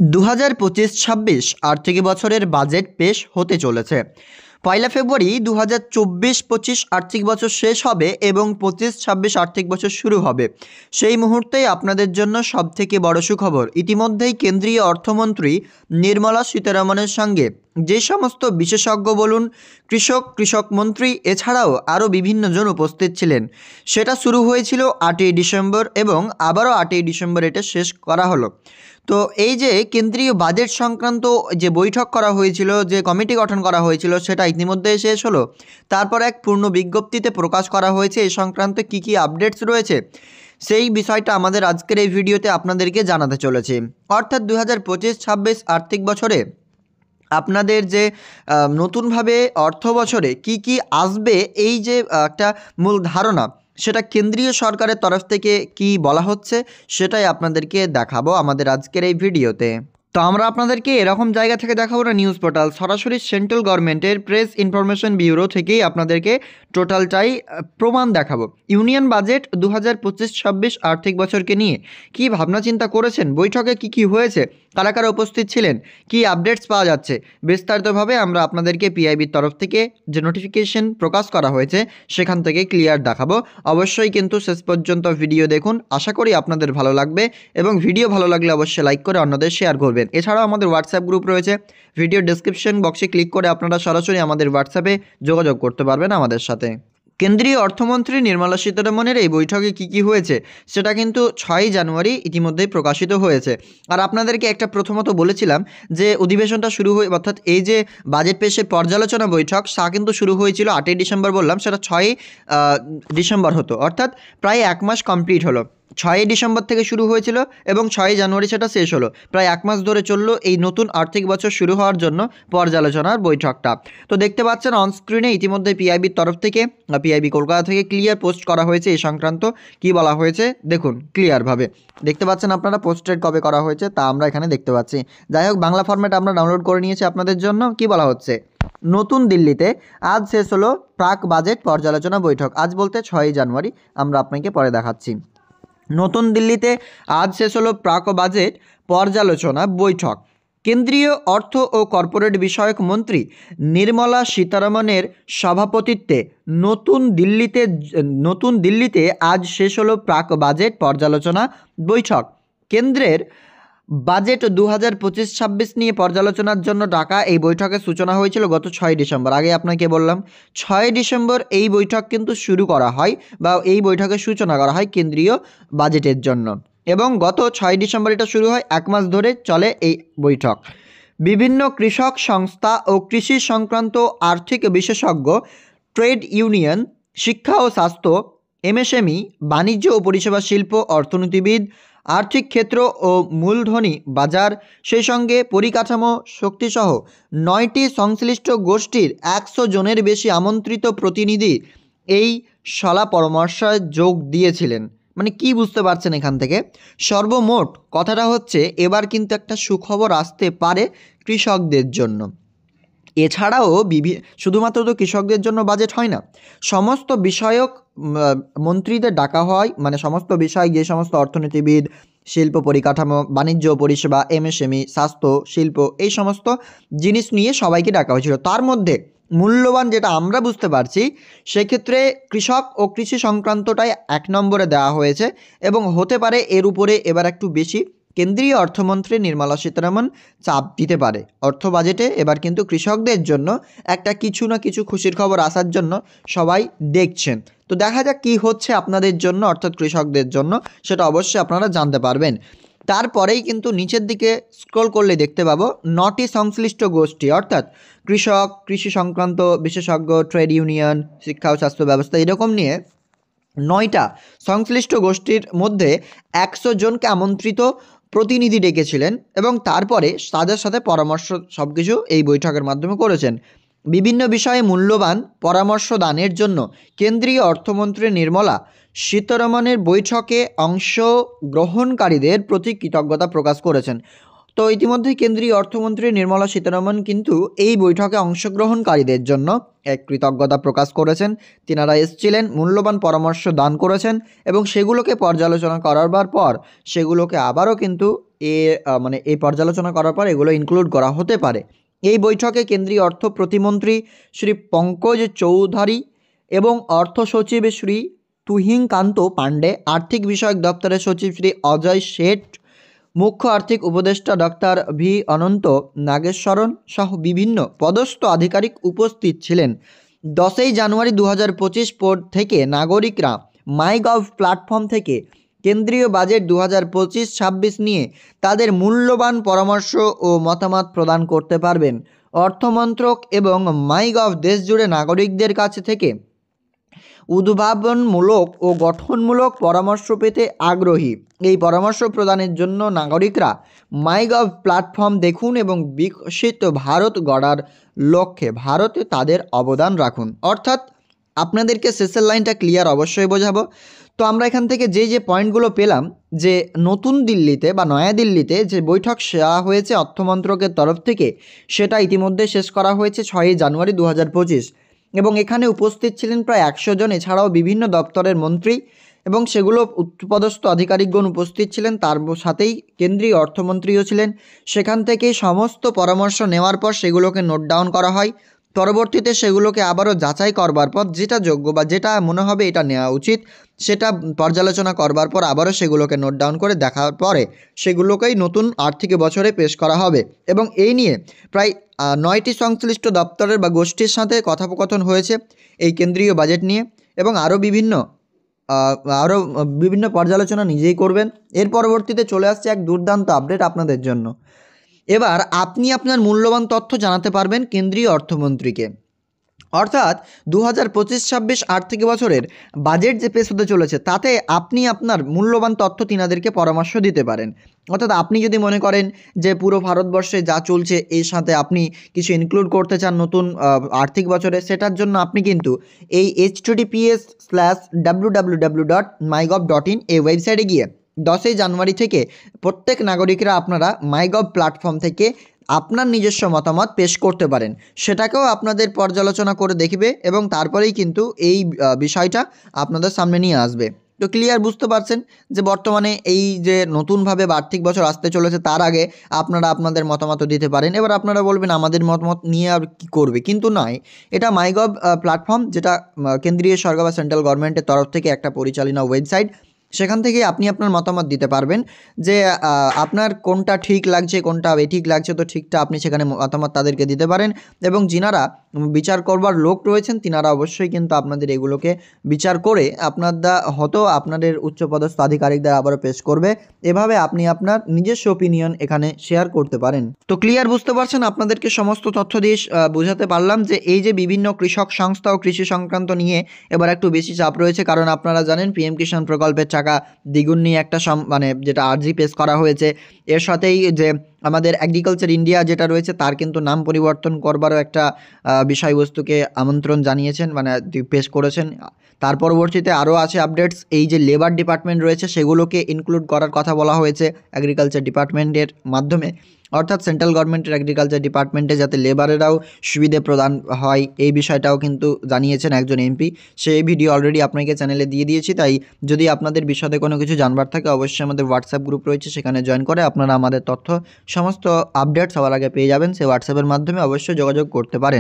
2025-26 আর্থিক বছরের বাজেট পেশ হতে চলেছে। পয়লা ফেব্রুয়ারি 2024-25 আর্থিক বছর শেষ হবে এবং 25-26 আর্থিক বছর শুরু হবে। সেই মুহূর্তেই আপনাদের জন্য সবথেকে বড় সুখবর, ইতিমধ্যেই কেন্দ্রীয় অর্থমন্ত্রী নির্মলা সীতারামনের সঙ্গে যে সমস্ত বিশেষজ্ঞ বলুন, কৃষক মন্ত্রী এছাড়াও আরও বিভিন্ন জন উপস্থিত ছিলেন। সেটা শুরু হয়েছিল 8ই ডিসেম্বর এবং আবারও 8ই ডিসেম্বর এটা শেষ করা হলো। তো এই যে কেন্দ্রীয় বাজেট সংক্রান্ত যে বৈঠক করা হয়েছিল, যে কমিটি গঠন করা হয়েছিল, সেটা ইতিমধ্যে শেষ হলো। তারপর এক পূর্ণ বিজ্ঞপ্তিতে প্রকাশ করা হয়েছে এই সংক্রান্ত কী কী আপডেটস রয়েছে, সেই বিষয়টা আমাদের আজকের এই ভিডিওতে আপনাদেরকে জানাতে চলেছি। অর্থাৎ 2025-26 আর্থিক বছরে আপনাদের যে নতুনভাবে অর্থ বছরে কি কি আসবে, এই যে একটা মূল ধারণা, সেটা কেন্দ্রীয় সরকারের তরফ থেকে কি বলা হচ্ছে সেটাই আপনাদেরকে দেখাবো আমাদের আজকের এই ভিডিওতে। তো আমরা আপনাদেরকে এরকম জায়গা থেকে দেখাবো না, নিউজ পোর্টাল, সরাসরি সেন্ট্রাল গভর্নমেন্টের প্রেস ইনফরমেশন ব্যুরো থেকেই আপনাদেরকে টোটালটাই প্রমাণ দেখাবো। ইউনিয়ন বাজেট 2025-26 আর্থিক বছরকে নিয়ে কি ভাবনা চিন্তা করেছেন, বৈঠকে কি কি হয়েছে, কারা কারা উপস্থিত ছিলেন, কি আপডেটস পাওয়া যাচ্ছে, বিস্তারিতভাবে আমরা আপনাদেরকে পিআইবির তরফ থেকে যে নোটিফিকেশন প্রকাশ করা হয়েছে সেখান থেকে ক্লিয়ার দেখাবো। অবশ্যই কিন্তু শেষ পর্যন্ত ভিডিও দেখুন, আশা করি আপনাদের ভালো লাগবে এবং ভিডিও ভালো লাগলে অবশ্যই লাইক করে অন্যদের শেয়ার করবেন। এছাড়াও আমাদের হোয়াটসঅ্যাপ গ্রুপ রয়েছে, ভিডিও ডেসক্রিপশন বক্সে ক্লিক করে আপনারা সরাসরি আমাদের হোয়াটসঅ্যাপে যোগাযোগ করতে পারবেন আমাদের সাথে। কেন্দ্রীয় অর্থমন্ত্রী নির্মলা সীতারামনের এই বৈঠকে কি কি হয়েছে সেটা কিন্তু 6ই জানুয়ারি ইতিমধ্যেই প্রকাশিত হয়েছে। আর আপনাদেরকে একটা প্রথমত বলেছিলাম যে অধিবেশনটা শুরু হয়ে, অর্থাৎ এই যে বাজেট পেশের পর্যালোচনা বৈঠক, তা কিন্তু শুরু হয়েছিল 8ই ডিসেম্বর, বললাম সেটা 6ই ডিসেম্বর হতো, অর্থাৎ প্রায় এক মাস কমপ্লিট হলো। 6ই ডিসেম্বর থেকে শুরু হয়েছিল এবং 6ই জানুয়ারি সেটা শেষ হলো। প্রায় এক মাস ধরে চললো এই নতুন আর্থিক বছর শুরু হওয়ার জন্য পর্যালোচনার বৈঠকটা। তো দেখতে পাচ্ছেন অনস্ক্রিনে ইতিমধ্যে পিআইবির তরফ থেকে, পিআইবি কলকাতা থেকে ক্লিয়ার পোস্ট করা হয়েছে এই সংক্রান্ত কি বলা হয়েছে দেখুন ক্লিয়ারভাবে। দেখতে পাচ্ছেন আপনারা পোস্টেড কবে করা হয়েছে তা আমরা এখানে দেখতে পাচ্ছি। যাই হোক, বাংলা ফরম্যাট আমরা ডাউনলোড করে নিয়েছি আপনাদের জন্য। কি বলা হচ্ছে, নতুন দিল্লিতে আজ শেষ হলো প্রাক বাজেট পর্যালোচনা বৈঠক। আজ বলতে 6ই জানুয়ারি, আমরা আপনাকে পরে দেখাচ্ছি। নতুন দিল্লিতে আজ শেষ হলো প্রাক বাজেট পর্যালোচনা বৈঠক। কেন্দ্রীয় অর্থ ও কর্পোরেট বিষয়ক মন্ত্রী নির্মলা সীতারামনের সভাপতিত্বে নতুন দিল্লিতে আজ শেষ হলো প্রাক বাজেট পর্যালোচনা বৈঠক। কেন্দ্রের বাজেট 2025-26 নিয়ে পর্যালোচনার জন্য ডাকা এই বৈঠকের সূচনা হয়েছিল গত 6ই ডিসেম্বর। আগে আপনাকে বললাম 6ই ডিসেম্বর এই বৈঠক কিন্তু শুরু করা হয় বা এই বৈঠকের সূচনা করা হয় কেন্দ্রীয় বাজেটের জন্য, এবং গত 6ই ডিসেম্বর এটা শুরু হয়। এক মাস ধরে চলে এই বৈঠক। বিভিন্ন কৃষক সংস্থা ও কৃষি সংক্রান্ত আর্থিক বিশেষজ্ঞ, ট্রেড ইউনিয়ন, শিক্ষা ও স্বাস্থ্য, এমএসএমই, বাণিজ্য ও পরিষেবা শিল্প, অর্থনীতিবিদ, আর্থিক ক্ষেত্র ও মূলধনী বাজার, সেই সঙ্গে পরিকাঠামো শক্তিসহ 9টি সংশ্লিষ্ট গোষ্ঠীর 100 জনের বেশি আমন্ত্রিত প্রতিনিধি এই সলা পরামর্শে যোগ দিয়েছিলেন। মানে কি বুঝতে পারছেন এখান থেকে, সর্বমোট কথাটা হচ্ছে এবার কিন্তু একটা সুখবর আসতে পারে কৃষকদের জন্য। এছাড়াও শুধুমাত্র তো কৃষকদের জন্য বাজেট হয় না, সমস্ত বিষয়ক মন্ত্রীদের ডাকা হয়, মানে সমস্ত বিষয়, যে সমস্ত অর্থনীতিবিদ, শিল্প পরিকাঠামো, বাণিজ্য পরিষেবা, এমএসএমই, স্বাস্থ্য, শিল্প, এই সমস্ত জিনিস নিয়ে সবাইকে ডাকা হয়েছিল। তার মধ্যে মূল্যবান যেটা আমরা বুঝতে পারছি, সেক্ষেত্রে কৃষক ও কৃষি সংক্রান্তটাই 1 নম্বরে দেওয়া হয়েছে এবং হতে পারে এর উপরে এবার একটু বেশি কেন্দ্রীয় অর্থমন্ত্রী নির্মলা সীতারামন চাপ দিতে পারে। অর্থ বাজেটে এবার কিন্তু কৃষকদের জন্য একটা কিছু না কিছু খুশির খবর আসার জন্য সবাই দেখছেন। তো দেখা যাক কী হচ্ছে আপনাদের জন্য, অর্থাৎ কৃষকদের জন্য, সেটা অবশ্যই আপনারা জানতে পারবেন। তারপরেই কিন্তু নিচের দিকে স্ক্রল করলে দেখতে পাবো 9টি সংশ্লিষ্ট গোষ্ঠী, অর্থাৎ কৃষক, কৃষি সংক্রান্ত বিশেষজ্ঞ, ট্রেড ইউনিয়ন, শিক্ষা ও স্বাস্থ্য ব্যবস্থা, এরকম নিয়ে 9টা সংশ্লিষ্ট গোষ্ঠীর মধ্যে 100 জনকে আমন্ত্রিত প্রতিনিধি ডেকেছিলেন এবং তারপরে তাদের সাথে পরামর্শ সব কিছু এই বৈঠকের মাধ্যমে করেছেন। বিভিন্ন বিষয়ে মূল্যবান পরামর্শ দানের জন্য কেন্দ্রীয় অর্থমন্ত্রী নির্মলা সীতারামনের বৈঠকে অংশগ্রহণকারীদের প্রতি কৃতজ্ঞতা প্রকাশ করেছেন। তো ইতিমধ্যে কেন্দ্রীয় অর্থমন্ত্রী নির্মলা সীতারামন কিন্তু এই বৈঠকে অংশগ্রহণকারীদের জন্য এক কৃতজ্ঞতা প্রকাশ করেছেন। তিনারা এসেছিলেন, মূল্যবান পরামর্শ দান করেছেন এবং সেগুলোকে পর্যালোচনা করার পর সেগুলোকে আবারও কিন্তু মানে এই পর্যালোচনা করার পর এগুলো ইনক্লুড করা হতে পারে। এই বৈঠকে কেন্দ্রীয় অর্থ প্রতিমন্ত্রী শ্রী পঙ্কজ চৌধুরী এবং অর্থ সচিব শ্রী তুহিনকান্ত পাণ্ডে, আর্থিক বিষয়ক দপ্তরের সচিব শ্রী অজয় শেঠ, মুখ্য আর্থিক উপদেষ্টা ডক্টর ভি অনন্ত নাগেশ্বরন সহ বিভিন্ন পদস্থ আধিকারিক উপস্থিত ছিলেন। 10ই জানুয়ারি 2025 থেকে নাগরিকরা মাইগভ প্ল্যাটফর্ম থেকে কেন্দ্রীয় বাজেট 2025-26 নিয়ে তাদের মূল্যবান পরামর্শ ও মতামত প্রদান করতে পারবেন। অর্থমন্ত্রক এবং মাইগভ দেশজুড়ে নাগরিকদের কাছে থেকে উদ্ভাবনমূলক ও গঠনমূলক পরামর্শ পেতে আগ্রহী। এই পরামর্শ প্রদানের জন্য নাগরিকরা মাইগভ প্ল্যাটফর্ম দেখুন এবং বিকশিত ভারত গড়ার লক্ষ্যে ভারতে তাদের অবদান রাখুন। অর্থাৎ আপনাদেরকে শেষের লাইনটা ক্লিয়ার অবশ্যই বোঝাবো। তো আমরা এখান থেকে যে পয়েন্টগুলো পেলাম, যে নতুন দিল্লিতে বা নয়াদিল্লিতে যে বৈঠক সেরা হয়েছে অর্থমন্ত্রকের তরফ থেকে, সেটা ইতিমধ্যে শেষ করা হয়েছে 6ই জানুয়ারি 2025 এবং এখানে উপস্থিত ছিলেন প্রায় 100 জন। এছাড়াও বিভিন্ন দপ্তরের মন্ত্রী এবং সেগুলো উচ্চপদস্থ আধিকারিকগণ উপস্থিত ছিলেন, তার সাথেই কেন্দ্রীয় অর্থমন্ত্রীও ছিলেন। সেখান থেকে সমস্ত পরামর্শ নেওয়ার পর সেগুলোকে নোট ডাউন করা হয়। পরবর্তীতে সেগুলোকে আবারও যাচাই করবার পর যেটা যোগ্য বা যেটা মনে হবে এটা নেওয়া উচিত, সেটা পর্যালোচনা করবার পর আবারও সেগুলোকে নোট ডাউন করে দেখার পরে সেগুলোকেই নতুন আর্থিক বছরে পেশ করা হবে। এবং এই নিয়ে প্রায় 9টি সংশ্লিষ্ট দপ্তরের বা গোষ্ঠীর সাথে কথোপকথন হয়েছে এই কেন্দ্রীয় বাজেট নিয়ে, এবং আরও বিভিন্ন পর্যালোচনা নিজেই করবেন। এর পরবর্তীতে চলে আসছে এক দুর্দান্ত আপডেট আপনাদের জন্য। এবার আপনি আপনার মূল্যবান তথ্য জানাতে পারবেন কেন্দ্রীয় অর্থমন্ত্রীকে। অর্থাৎ 2025-26 আর্থিক বছরের বাজেট যে পেশ হতে চলেছে তাতে আপনি আপনার মূল্যবান তথ্য তিনাদেরকে পরামর্শ দিতে পারেন। অর্থাৎ আপনি যদি মনে করেন যে পুরো ভারতবর্ষে যা চলছে এর সাথে আপনি কিছু ইনক্লুড করতে চান নতুন আর্থিক বছরে, সেটার জন্য আপনি কিন্তু এই https://www.mygov.in এই ওয়েবসাইটে গিয়ে 10ই জানুয়ারি থেকে প্রত্যেক নাগরিকরা আপনারা মাইগভ প্ল্যাটফর্ম থেকে আপনার নিজস্ব মতামত পেশ করতে পারেন। সেটাকেও আপনাদের পর্যালোচনা করে দেখবে এবং তারপরেই কিন্তু এই বিষয়টা আপনাদের সামনে নিয়ে আসবে। তো ক্লিয়ার বুঝতে পারছেন যে বর্তমানে এই যে নতুনভাবে আর্থিক বছর আসতে চলেছে তার আগে আপনারা আপনাদের মতামত দিতে পারেন। এবার আপনারা বলবেন আমাদের মতামত নিয়ে আর কী করবে, কিন্তু নয়, এটা মাইগভ প্ল্যাটফর্ম, যেটা কেন্দ্রীয় সরকার বা সেন্ট্রাল গভর্নমেন্টের তরফ থেকে একটা পরিচালিত ওয়েবসাইট। সেখান থেকে আপনি আপনার মতামত দিতে পারবেন যে আপনার কোনটা ঠিক লাগছে, কোনটা বেঠিক লাগছে। তো ঠিকটা আপনি সেখানে মতামত তাদেরকে দিতে পারেন এবং যিনারা বিচার করবার লোক রয়েছেন তিনারা অবশ্যই কিন্তু আপনাদের এগুলোকে বিচার করে আপনাদের উচ্চপদস্থ আধিকারিকদের আবারও পেশ করবে। এভাবে আপনি আপনার নিজস্ব ওপিনিয়ন এখানে শেয়ার করতে পারেন। তো ক্লিয়ার বুঝতে পারছেন, আপনাদেরকে সমস্ত তথ্য দিয়ে বোঝাতে পারলাম যে এই যে বিভিন্ন কৃষক সংস্থা ও কৃষি সংক্রান্ত নিয়ে এবার একটু বেশি চাপ রয়েছে, কারণ আপনারা জানেন PM কিষাণ প্রকল্পের টাকা দ্বিগুণ নিয়ে একটা যেটা আর্জি পেশ করা হয়েছে। এর সাথেই যে আমাদের এগ্রিকালচার ইন্ডিয়া যেটা রয়েছে তার কিন্তু নাম পরিবর্তন করবারও একটা বিষয়বস্তুকে আমন্ত্রণ জানিয়েছেন, পেশ করেছেন। তার পরবর্তীতে আরও আছে আপডেটস, এই যে লেবার ডিপার্টমেন্ট রয়েছে সেগুলোকে ইনক্লুড করার কথা বলা হয়েছে এগ্রিকালচার ডিপার্টমেন্টের মাধ্যমে। অর্থাৎ সেন্ট্রাল গভর্নমেন্টের এগ্রিকালচার ডিপার্টমেন্টে যাতে লেবারেরাও সুবিধে প্রদান হয় এই বিষয়টাও কিন্তু জানিয়েছেন একজন MP। সেই ভিডিও অলরেডি আপনাকে চ্যানেলে দিয়ে দিয়েছি, তাই যদি আপনাদের বিশদে কোনো কিছু জানবার থাকে অবশ্যই আমাদের হোয়াটসঅ্যাপ গ্রুপ রয়েছে, সেখানে জয়েন করে আপনারা আমাদের তথ্য সমস্ত আপডেট সবার আগে পেয়ে যাবেন। সেই হোয়াটসঅ্যাপের মাধ্যমে অবশ্যই যোগাযোগ করতে পারেন।